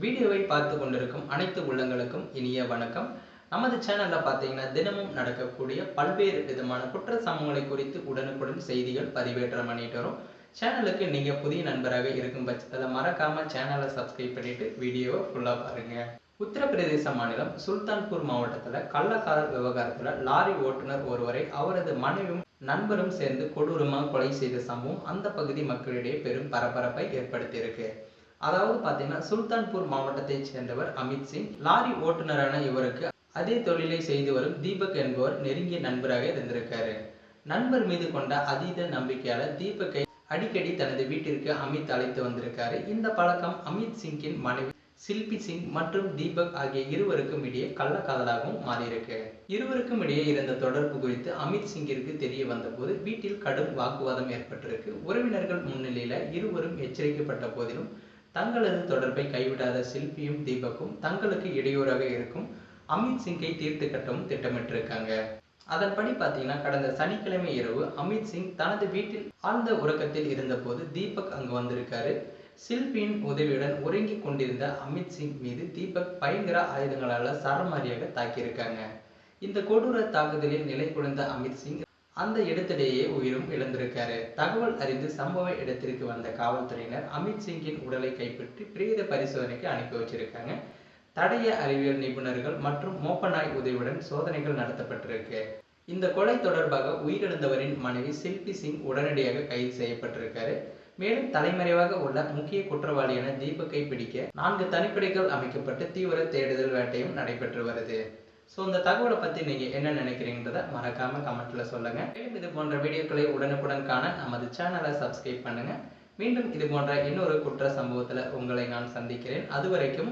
வீடியோவை பார்த்து கொண்டிருக்கும் அனைத்து உள்ளங்களுக்கும் இனிய வணக்கம். நமது சேனல்ல பார்த்தீங்கன்னா தினமும் நடக்கக்கூடிய பல்வேறு விதமான குற்ற சம்பவங்களை குறித்து உடனுக்குடன் செய்திகள் பதிவேற்றம் பண்ணிட்டு வரும். சேனலுக்கு நீங்க புதிய நண்பராக இருக்கும் பட்சத்தில் மறக்காம சேனலை சப்ஸ்கிரைப் பண்ணிட்டு வீடியோவை ஃபுல்லா பாருங்க. உத்தரப்பிரதேச மாநிலம் சுல்தான்பூர் மாவட்டத்தில் கள்ளக்காதல் விவகாரத்தில் லாரி ஓட்டுநர் ஒருவரை அவரது மனைவியும் நண்பரும் சேர்ந்து கொடூரமாக கொலை செய்த சம்பவம் அந்த பகுதி மக்களிடையே பெரும் பரபரப்பை ஏற்படுத்தியிருக்கு. அதாவது பார்த்தீங்கன்னா சுல்தான்பூர் மாவட்டத்தைச் சேர்ந்தவர் அமித் சிங். லாரி ஓட்டுநரான இவருக்கு அதே தொழிலை செய்து வரும் தீபக் என்பவர் நெருங்கிய நண்பராக இருந்திருக்காரு. நண்பர் மீது கொண்ட அதீத நம்பிக்கையால தீபக்கை அடிக்கடி தனது வீட்டிற்கு அமித் அழைத்து வந்திருக்காரு. இந்த பழக்கம் அமித் சிங்கின் மனைவி சில்பி சிங் மற்றும் தீபக் ஆகிய இருவருக்கும் இடையே கள்ளக்காதலாகவும் மாறியிருக்கு. இருவருக்கும் இடையே இருந்த தொடர்பு குறித்து அமித் சிங்கிற்கு தெரிய வந்தபோது வீட்டில் கடும் வாக்குவாதம் ஏற்பட்டிருக்கு. உறவினர்கள் முன்னிலையில இருவரும் எச்சரிக்கப்பட்ட போதிலும் தங்களது தொடர்பை கைவிடாத சில்பியும் தீபக்கும் தங்களுக்கு இடையூறாக இருக்கும் அமித் சிங்கை தீர்த்து கட்டவும் திட்டமிட்டிருக்காங்க. அதன்படி பார்த்தீங்கன்னா கடந்த சனிக்கிழமை இரவு அமித் சிங் தனது வீட்டில் ஆழ்ந்த உறக்கத்தில் இருந்தபோது தீபக் அங்கு வந்திருக்காரு. சில்பியின் உதவியுடன் உறங்கி கொண்டிருந்த அமித் சிங் மீது தீபக் பயங்கர ஆயுதங்களால சரமாரியாக தாக்கியிருக்காங்க. இந்த கொடூர தாக்குதலில் நிலை குலைந்த அமித் சிங் அந்த இடத்திலேயே உயிரும் இழந்திருக்காரு. தகவல் அறிந்து சம்பவ இடத்திற்கு வந்த காவல்துறையினர் அமித் சிங்கின் உடலை கைப்பற்றி பிரேத பரிசோதனைக்கு அனுப்பி வச்சிருக்காங்க. தடய அறிவியல் நிபுணர்கள் மற்றும் மோப்ப நாய் உதவியுடன் சோதனைகள் நடத்தப்பட்டிருக்கு. இந்த கொலை தொடர்பாக உயிரிழந்தவரின் மனைவி சில்பி சிங் உடனடியாக கைது செய்யப்பட்டிருக்காரு. மேலும் தலைமறைவாக உள்ள முக்கிய குற்றவாளியான தீபக்கை பிடிக்க 4 தனிப்படைகள் அமைக்கப்பட்டு தீவிர தேடுதல் வேட்டையும் நடைபெற்று வருது. ஸோ இந்த தகவலை பற்றி நீங்கள் என்ன நினைக்கிறீங்கன்றதை மறக்காமல் கமெண்ட்டில் சொல்லுங்கள். மேலும் இது போன்ற வீடியோக்களை உடனுக்குடன் காண நமது சேனலை சப்ஸ்கிரைப் பண்ணுங்கள். மீண்டும் இது போன்ற இன்னொரு குற்ற சம்பவத்தில் உங்களை நான் சந்திக்கிறேன். அது வரைக்கும்